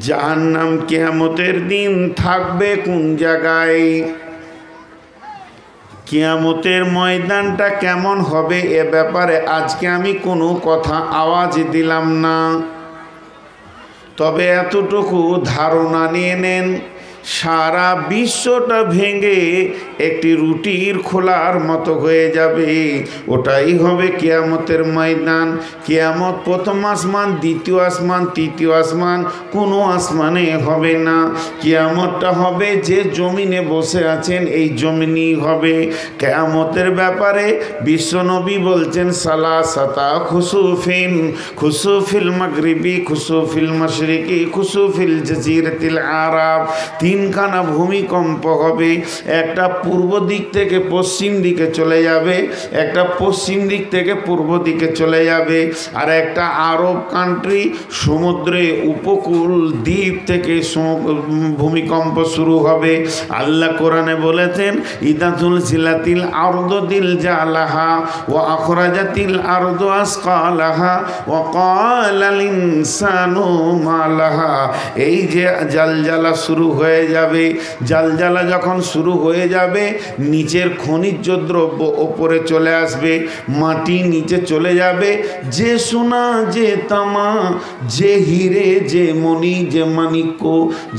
জাহান্নাম কিয়ামতের দিন থাকবে কোন জায়গায়, কিয়ামতের ময়দানটা কেমন হবে, এ ব্যাপারে আজকে আমি কোনো কথা আওয়াজ দিলাম না। তবে এতটুকু ধারণা নিয়ে নেন, সারা বিশ্বটা ভেঙে একটি রুটির খোলার মতো হয়ে যাবে। ওটাই হবে কিয়ামতের ময়দান। কিয়ামত প্রথম আসমান, দ্বিতীয় আসমান, তৃতীয় আসমান, কোনো আসমানে হবে না। কিয়ামতটা হবে যে জমিনে বসে আছেন এই জমিনই হবে। কিয়ামতের ব্যাপারে বিশ্বনবী বলছেন সালাসাতা খুসুফিন, খুসুফিল মাগরিবি, খুসুফিল মাশরিকি, খুসুফিল জাজিরাতিল আরব। তিনখানা ভূমিকম্প হবে, একটা পূর্ব দিক থেকে পশ্চিম দিকে চলে যাবে, একটা পশ্চিম দিক থেকে পূর্ব দিকে চলে যাবে, আর একটা আরব কান্ট্রি সমুদ্রে উপকূল দ্বীপ থেকে ভূমিকম্প শুরু হবে। আল্লাহ কোরআনে বলেছেন ইদাতুল জিলাতিল আরদু দিল জালাহা ওয়া আখরাজাতিল আরদু আসকালাহা ওয়া ক্বালাল ইনসানু মালাহা। এই যে জালজালা শুরু হয়ে যাবে, জালজালা যখন শুরু হয়ে যাবে নিচের খনিজ দ্রব্য ওপরে চলে আসবে, মাটি নিচে চলে যাবে, যে সোনা যে তামা যে হিরে যে মণি যে মাণিক্য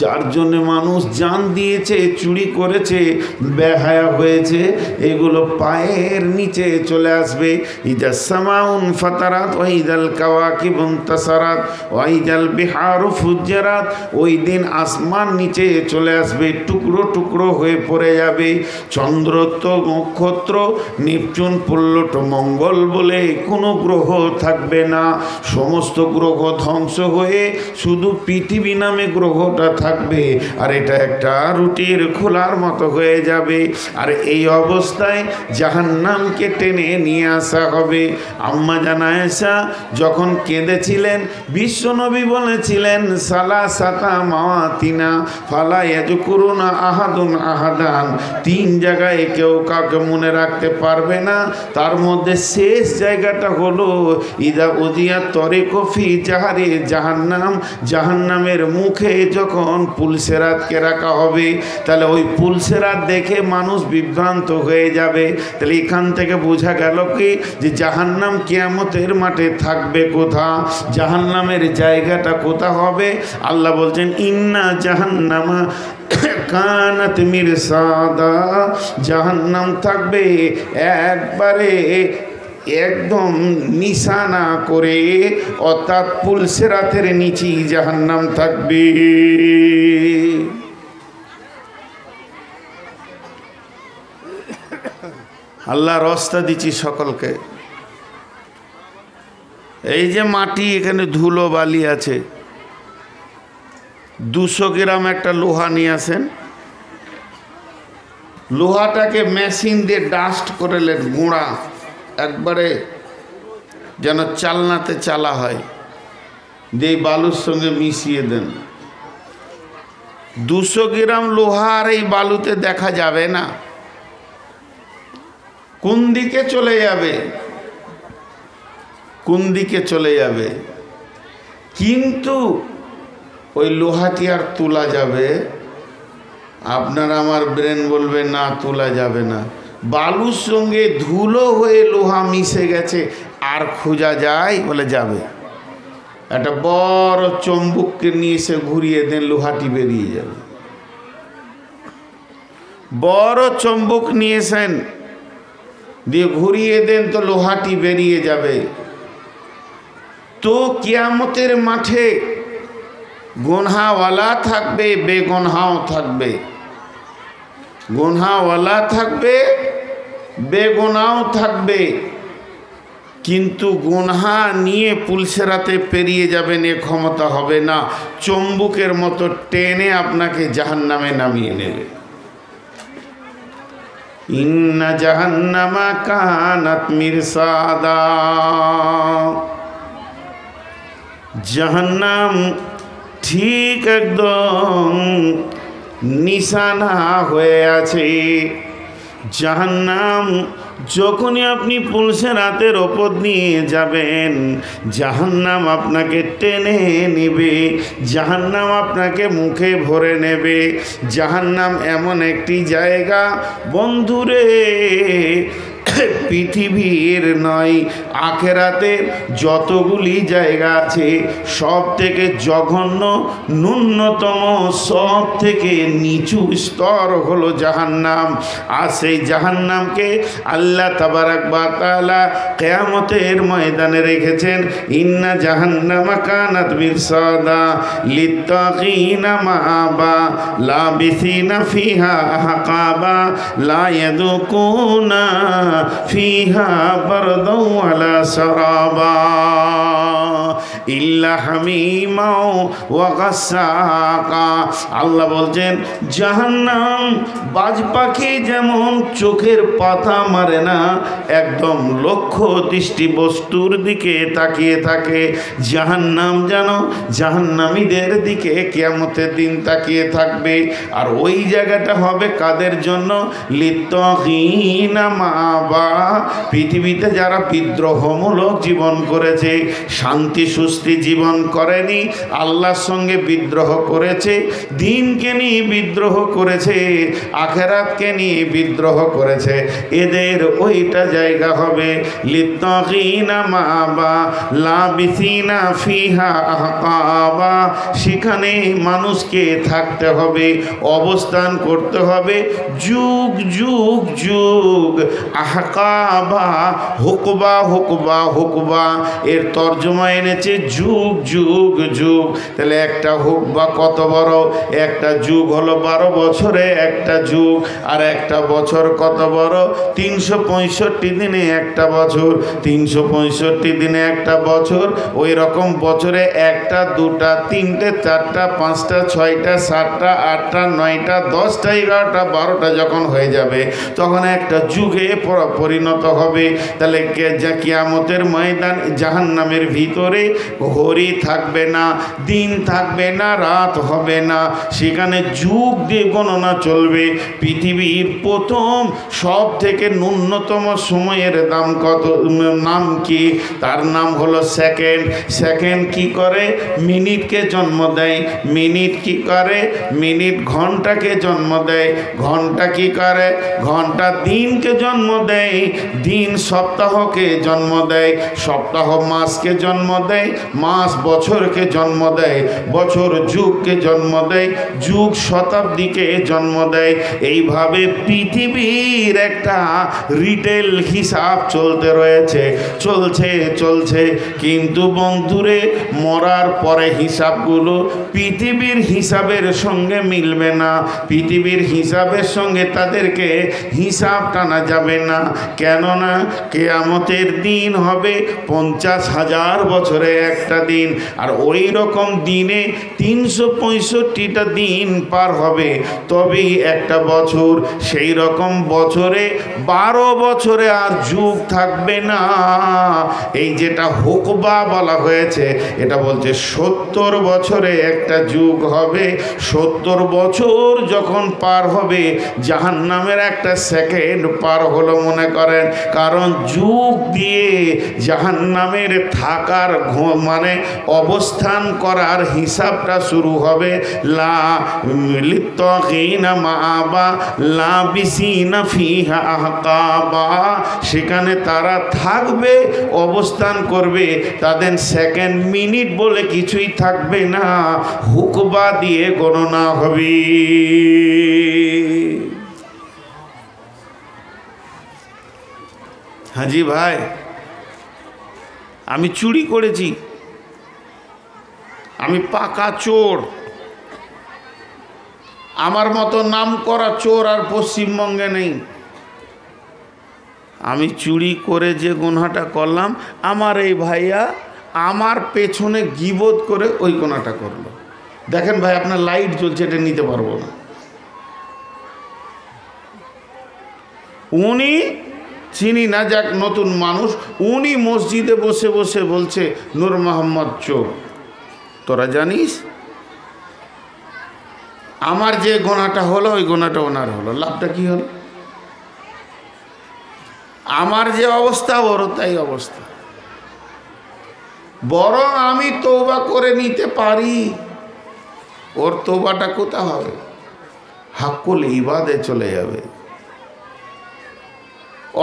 যার জন্য মানুষ জান দিয়েছে, চুরি করেছে, বেহায়া হয়েছে, এগুলো পায়ের নিচে চলে আসবে। ইদা সামাউন ফাতারাত ওয়া ইদাল কাওয়াকিবুন তাসারাত ওয়া ইদাল বিহারু ফুজ্জারাত। ওই দিন আসমান নিচে চলে আসবে, টুকরো টুকরো হয়ে পড়ে যাবে। চন্দ্র তো নক্ষত্র নেপচুন প্লুটো মঙ্গল বলে কোনো গ্রহ থাকবে না, সমস্ত গ্রহ ধ্বংস হয়ে শুধু পৃথিবী নামে গ্রহটা থাকবে, আর এটা একটা রুটির খোলার মতো হয়ে যাবে। আর এই অবস্থায় জাহান্নামকে টেনে নিয়ে আসা হবে। আম্মা জান আয়েশা যখন কেঁদেছিলেন, বিশ্বনবী বলেছিলেন সালাসাতা মাওয়াতিনা ফালা ইয়াযকুরুনা আহাদুন আহাদান। তিন জায়গায় কেউ কাউকে মনে রাখতে পারবে না, তার মধ্যে শেষ জায়গাটা হলো ইদা উদিয়া তরিকু ফি জাহারি জাহান্নাম। জাহান্নামের মুখে যখন পুলসেরাতকে রাখা হবে, তাহলে ওই পুলসেরাত দেখে মানুষ বিভ্রান্ত হয়ে যাবে। তাহলে এখান থেকে বোঝা গেল কি যে জাহান্নাম কিয়ামতের মাঠে থাকবে কোথা, জাহান্নামের জায়গাটা কোথা হবে। আল্লাহ বলছেন ইন্না জাহান্নামা কানাত মিরসাদা। জাহান্নাম থাকবে একবারে একদম নিশানা করে, অর্থাৎ পুলসেরাতের নিচেই জাহান্নাম থাকবে। আল্লাহ রাস্তা দিচ্ছি সকলকে। এই যে মাটি, এখানে ধুলো বালি আছে, 200 গ্রাম একটা লোহা নিয়ে আসেন, লোহাটাকে মেশিন দিয়ে ডাস্ট করে নেন, গুঁড়া একবারে যেন চালনাতে চালা হয়, দিয়ে বালুর সঙ্গে মিশিয়ে দেন। 200 গ্রাম লোহা আর এই বালুতে দেখা যাবে না, কোন দিকে চলে যাবে, কোন দিকে চলে যাবে। কিন্তু ওই লোহাটি আর তোলা যাবে, আপনার আমার ব্রেন বলবে না তোলা যাবে না। বালুর সঙ্গে ধুলো হয়ে লোহা মিশে গেছে, আর খোঁজা যায় বলে যাবে। একটা বড় চম্বুককে নিয়ে এসে ঘুরিয়ে দেন, লোহাটি বেরিয়ে যাবে। বড় চম্বুক নিয়েছেন, দিয়ে ঘুরিয়ে দেন তো লোহাটি বেরিয়ে যাবে। তো কিয়ামতের মাঠে গুনহাওয়ালা থাকবে, বেগুনহাও থাকবে, গুনহাওয়ালা থাকবে, বেগুনাও থাকবে। কিন্তু গুনহা নিয়ে পুলসেরাতে পেরিয়ে যাবেন এ ক্ষমতা হবে না, চম্বুকের মতো টেনে আপনাকে জাহান্নামে নামিয়ে নেবে। ইন্না জাহান্নামা কানাত মিরসাদা। জাহান্নাম ঠিক একদম নিশানা হয়ে আছে। জাহান্নাম যখনই আপনি পুলসেরাতের ওপর নিয়ে যাবেন, জাহান্নাম আপনাকে টেনে নেবে, জাহান্নাম আপনাকে মুখে ভরে নেবে। জাহান্নাম এমন একটি জায়গা বন্ধুরে, পৃথিবীর নয় আখেরাতের যতগুলি জায়গা আছে সব থেকে জঘন্য, ন্যূনতম, সব থেকে নিচু স্তর হলো জাহান্নাম। আর সেই জাহান্নামকে আল্লাহ তাবারাক ওয়া তাআলা কিয়ামতের ময়দানে রেখেছেন। ইন্না জাহান্নামা কানাত মিরসাদা লিত্তাগিনা মাআবা লাবিসিনা ফিহা আহকাবা লা ইয়াদুকুনা ফিহা বারদাও ওয়ালা সারাবা ইল্লা হামিমা ওয়া গাসসাকা। আল্লাহ বলছেন জাহান্নাম বাজ পাখি যেমন চোখের পাতা মারে না, একদম লক্ষ্য দৃষ্টি বস্তুর দিকে তাকিয়ে থাকে, জাহান্নাম যেন জাহান্নামীদের দিকে কিয়ামতের দিন তাকিয়ে থাকবে। আর ওই জায়গাটা হবে কাদের জন্য? লিত্তাগিনা মাআবা, পৃথিবীতে যারা বিদ্রোহমূলক জীবন করেছে, শান্তি সুস্থি জীবন করেনি, আল্লাহর সঙ্গে বিদ্রোহ করেছে, দিনকে নিয়ে বিদ্রোহ করেছে, আখেরাতকে নিয়ে বিদ্রোহ করেছে, এদের ওইটা জায়গা হবে লিত্তাগিনা মাআবা লাবিসিনা ফিহা আহকাবা। সেখানে মানুষকে থাকতে হবে, অবস্থান করতে হবে যুগ যুগ যুগ। আহকাবা হুকবা, হুকবা হুকবা এর তর্জমা এনেছে যুগ যুগ যুগ। তাহলে একটা হুকবা কত বড়? একটা যুগ হলো 12 বছরে একটা যুগ, আর একটা বছর কত বড়? 365 দিনে একটা বছর, 365 দিনে একটা বছর। ওই রকম বছরে একটা, দুটা, তিনটে, চারটা, পাঁচটা, ছয়টা, সাতটা, আটটা, নয়টা, 10টা, 11টা, 12টা যখন হয়ে যাবে তখন একটা যুগে পরিণত হবে। তাহলে কিয়ামতের ময়দান জাহান্নামের ভিতরে ঘড়ি থাকবে না, দিন থাকবে না, রাত হবে না, সেখানে যুগ দিয়ে গণনা চলবে। পৃথিবীর প্রথম সব থেকে ন্যূনতম সময়ের দাম কত? নাম কি? তার নাম হলো সেকেন্ড। সেকেন্ড কি করে? মিনিটকে জন্ম দেয়। মিনিট কি করে? মিনিট ঘন্টাকে জন্ম দেয়। ঘন্টা কি করে? ঘন্টা দিনকে জন্ম দেয়। দিন সপ্তাহকে জন্ম দেয়। সপ্তাহ মাসকে জন্ম দেয়। মাস বছরকে জন্ম দেয়। বছর যুগকে জন্ম দেয়। যুগ শতাব্দীকে জন্ম দেয়। এইভাবে পৃথিবীর একটা রিটেল হিসাব চলতে রয়েছে, চলছে। কিন্তু বন্ধুরে, মরার পরে হিসাবগুলো পৃথিবীর হিসাবের সঙ্গে মিলবে না। পৃথিবীর হিসাবের সঙ্গে তাদেরকে হিসাব টানা যাবে না। কেননা কিয়ামতের দিন হবে 50,000 বছরে একটা দিন, আর ওই রকম দিনে 365টা দিন পার হবে তবেই একটা বছর। সেই রকম বছরে 12 বছরে আর যুগ থাকবে না। এই যেটা হুকবা বলা হয়েছে, এটা বলছে 70 বছরে একটা যুগ হবে। 70 বছর যখন পার হবে, জাহান্নামের একটা সেকেন্ড পার হলো মনে করেন। কারণ যুগ দিয়ে জাহান্নামের থাকার মানে অবস্থান করার হিসাবটা শুরু হবে। লিত্তাগিনা মাআবা লাবিসিনা ফিহা আহকাবা, সেখানে তারা থাকবে, অবস্থান করবে। তাদের সেকেন্ড মিনিট বলে কিছুই থাকবে না, হুকবা দিয়ে গণনা হবে। হাজি ভাই, আমি চুরি করেছি, আমি পাকা চোর, আমার মতো নাম করা চোর আর পশ্চিমবঙ্গে নেই। আমি চুরি করে যে গুনাহটা করলাম, আমার এই ভাইয়া আমার পেছনে গীবত করে ওই গুনাহটা করলো। দেখেন ভাই, আপনার লাইট জ্বলছে, এটা নিতে পারবো না। উনি চিনি না, যাক নতুন মানুষ, উনি মসজিদে বসে বসে বলছে নূর মোহাম্মদ চোর। তোরা জানিস আমার যে গোনাটা হলো ওই গোনাটা ওনার হলো, লাভটা কি হলো? আমার যে অবস্থা ওরও তাই অবস্থা। বরং আমি তওবা করে নিতে পারি, ওর তওবাটা কোথা হবে? হাক্কুল ইবাদে চলে যাবে।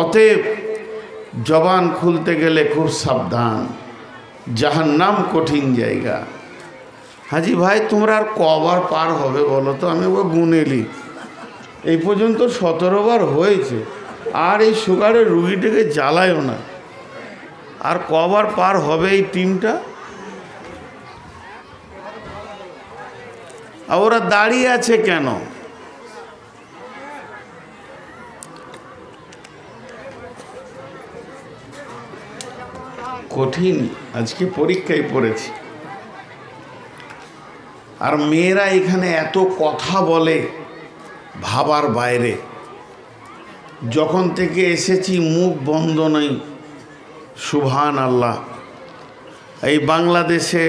অতএব জবান খুলতে গেলে খুব সাবধান, জাহান্নাম কঠিন জায়গা। হাজি ভাই তোমরা আর কবার পার হবে বলো তো? আমি ও গুনেলি, এই পর্যন্ত 17 বার হয়েছে। আর এই সুগারের রুগীটাকে জ্বালায়ও না। আর কবার পার হবে এই টিমটা? আর ওরা দাঁড়িয়ে আছে কেন? কঠিন। আজকে পরীক্ষায় পড়েছি। আর মেয়েরা এখানে এত কথা বলে ভাবার বাইরে। যখন থেকে এসেছি মুখ বন্ধ নেই। সুবহান আল্লাহ। এই বাংলাদেশে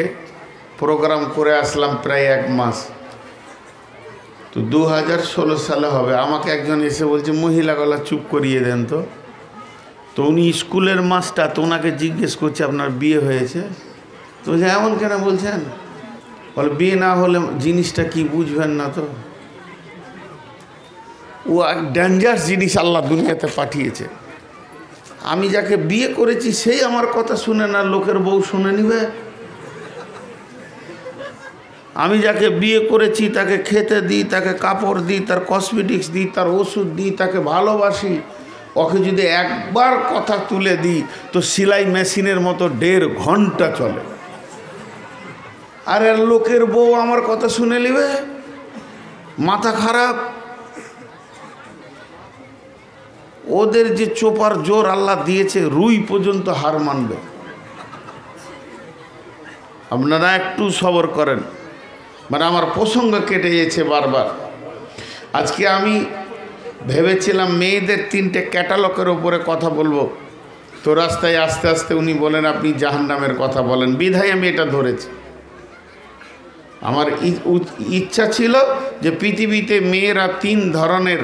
প্রোগ্রাম করে আসলাম প্রায় 1 মাস। তো 2016 সালে হবে। আমাকে একজন এসে বলছে মহিলা গলা চুপ করিয়ে দেন তো। তো উনি স্কুলের মাস্টার, তো ওনাকে জিজ্ঞেস করছে আপনার বিয়ে হয়েছে? তো বলছে এমন কেন বলছেন? বলে বিয়ে না হলে জিনিসটা কি বুঝবেন না তো? ও এক ডেঞ্জারাস জিনিস আল্লাহ দুনিয়াতে পাঠিয়েছে। আমি যাকে বিয়ে করেছি সেই আমার কথা শুনে না, লোকের বউ শুনে নিবে? আমি যাকে বিয়ে করেছি তাকে খেতে দিই, তাকে কাপড় দিই, তার কসমেটিক্স দিই, তার ওষুধ দিই, তাকে ভালোবাসি। ওকে যদি একবার কথা তুলে দিই তো সেলাই মেশিনের মতো 1.5 ঘন্টা চলে। আর লোকের বউ আমার কথা শুনে নিবে? মাথা খারাপ। ওদের যে চোপার জোর আল্লাহ দিয়েছে, রুই পর্যন্ত হার মানবে। আপনারা একটু সবর করেন। মানে আমার প্রসঙ্গ কেটে গেছে বারবার। আজকে আমি ভেবেছিলাম মেয়েদের 3টে ক্যাটালগের ওপরে কথা বলবো। তো রাস্তায় আস্তে আস্তে উনি বলেন আপনি জাহান্নামের কথা বলেন, বিধায় আমি এটা ধরেছি। আমার ইচ্ছা ছিল যে পৃথিবীতে মেয়েরা 3 ধরনের,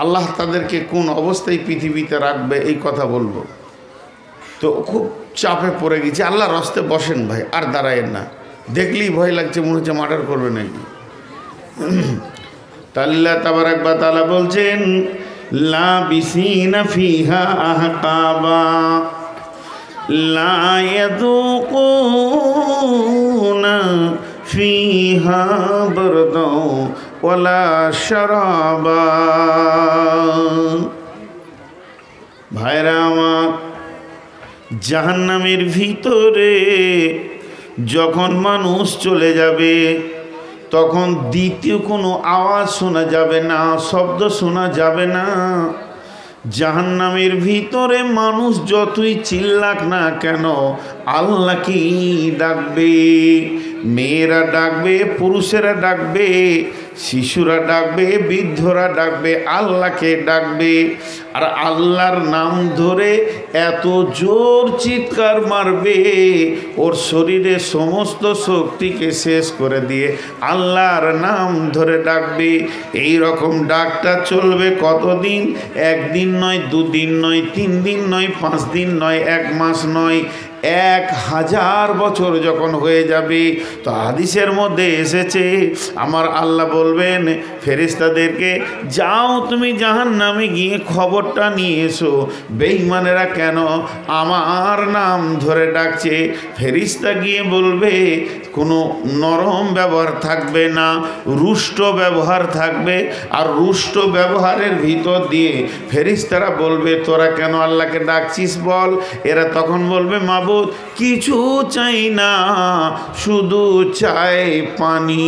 আল্লাহ তাদেরকে কোন অবস্থায় পৃথিবীতে রাখবে এই কথা বলবো। তো খুব চাপে পড়ে গেছি। আল্লাহ রাস্তে বসেন ভাই, আর দাঁড়ায়েন না। দেখলেই ভয় লাগছে, মনে হচ্ছে মার্ডার করবে নাকি। আল্লাহ তাবারাক ওয়া তাআলা বলছেন লাবিসিনা ফিহা আহকাবা লা ইয়াযুকুনা ফিহা বারদাও ওয়ালা শারাবা। ভাইরা আমার, জাহান্নামের ভিতরে যখন মানুষ চলে যাবে তখন দ্বিতীয় কোনো আওয়াজ শোনা যাবে না, শব্দ শোনা যাবে না। জাহান্নামের ভিতরে মানুষ যতই চিল্লাক না কেন আল্লাহকেই ডাকবে। মেয়েরা ডাকবে, পুরুষেরা ডাকবে, শিশুরা ডাকবে, বৃদ্ধরা ডাকবে, আল্লাহকে ডাকবে। আর আল্লাহর নাম ধরে এত জোর চিৎকার মারবে, ওর শরীরে সমস্ত শক্তিকে শেষ করে দিয়ে আল্লাহর নাম ধরে ডাকবে। এই রকম ডাকটা চলবে কতদিন? 1 দিন নয়, 2 দিন নয়, 3 দিন নয়, 5 দিন নয়, 1 মাস নয়, 1000 বছর যখন হয়ে যাবে। তো হাদিসের মধ্যে এসেছে আমার আল্লাহ বলবেন ফেরেশতাদেরকে, যাও তুমি জাহান্নামে গিয়ে খবরটা নিয়ে এসো বেঈমানেরা কেন আমার নাম ধরে ডাকছে। ফেরেশতা গিয়ে বলবে কোনো নরম ব্যবহার থাকবে না, রুষ্ট ব্যবহার থাকবে। আর রুষ্ট ব্যবহারের ভিতর দিয়ে ফেরেশতারা বলবে তোরা কেন আল্লাহকে ডাকছিস বল। এরা তখন বলবে মাবুদ কিছু চাই না, শুধু চাই পানি।